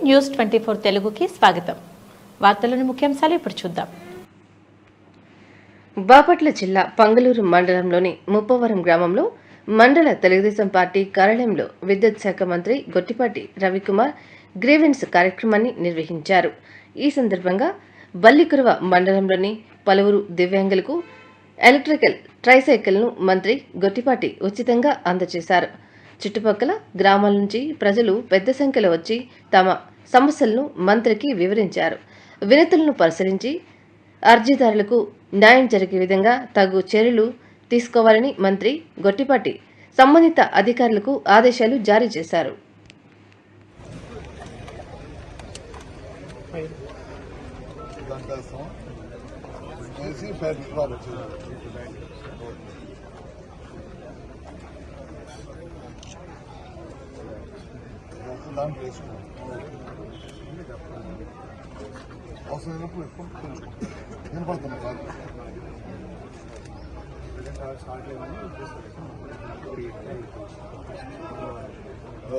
News 24 తెలుగుకి స్వాగతం. వార్తలోని ముఖ్యాంశాలు ఇప్పుడు చూద్దాం. బాపట్ల జిల్లా పంగలూరు మండలంలోని ముప్పవరం గ్రామంలో మండల తెలుగుదేశం పార్టీ కార్యాలయంలో విద్యుత్ శాఖ మంత్రి గొట్టిపాటి రవికుమార్ గ్రీవెన్స్ కార్యక్రమాన్ని నిర్వహించారు. ఈ సందర్భంగా బల్లికురవ మండలంలోని పలువురు దివ్యాంగులకు ఎలక్ట్రికల్ ట్రైసైకిల్ను మంత్రి గొట్టిపాటి ఉచితంగా అందజేశారు. చుట్టుపక్కల గ్రామాల నుంచి ప్రజలు పెద్ద సంఖ్యలో వచ్చి తమ సమస్యలను మంత్రికి వివరించారు. వినతులను పరిశీలించి అర్జీదారులకు న్యాయం జరిగే విధంగా తగు చర్యలు తీసుకోవాలని మంత్రి గొట్టిపాటి సంబంధిత అధికారులకు ఆదేశాలు జారీ చేశారు.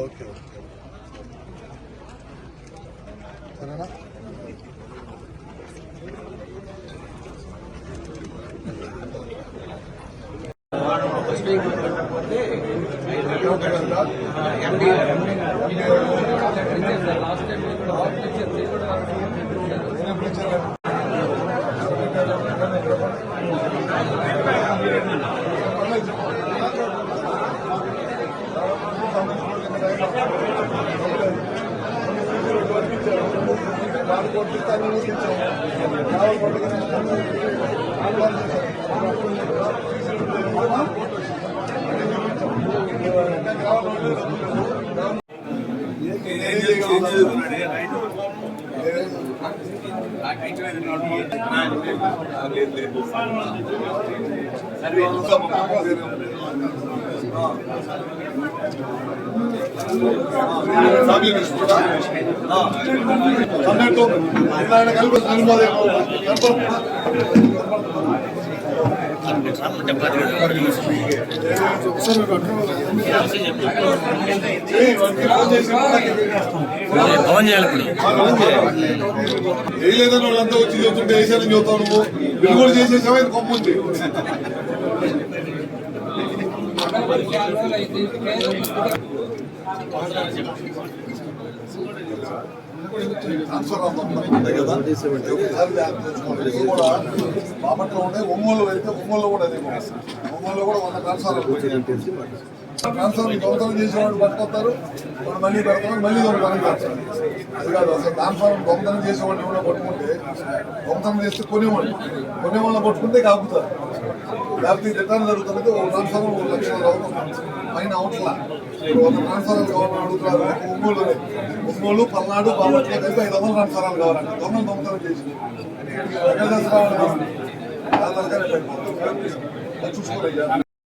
ఓకే సరేనా? వేయలేదని వాళ్ళంతా వచ్చి చెబుతుంటే వేసానని చెబుతావు నువ్వు. బిల్లు కూడా చేసేసావా? ఇది కొమ్ముంది. ట్రాన్స్ఫర్ కూడా బాపట్లో ఉండే ఒంగోలు వెళ్తే ఒంగోలు కూడా అదే ఒంగోలు కూడా 100 ట్రాన్స్ఫర్ దొంగతనం చేసేవాళ్ళు పట్టుకొస్తారు, వాళ్ళు మళ్ళీ పెడతారు, మళ్ళీ దొంగతనం చేస్తారు. అది కాదు అసలు ట్రాన్స్ఫర్ దొంగతనం చేసేవాళ్ళు ఎవరో పట్టుకుంటే దొంగతనం చేస్తే కొనేవాళ్ళని పట్టుకుంటే కాపుతారు. లేకపోతే రిటర్న్ జరుగుతుంది. ఒక ట్రాన్స్ఫర్ 1 లక్షలు అవుతుంది పైన అవట్లా. 100 ట్రాన్స్ఫర్లు కావాలని అడుగుతున్నారు. ఒంగోలు పల్నాడు బాపట్ల కలిపి 500 ట్రాన్స్ఫర్లు కావాలంటే దొంగతనం చేసి ఎక్కడ చూసుకోలేదు.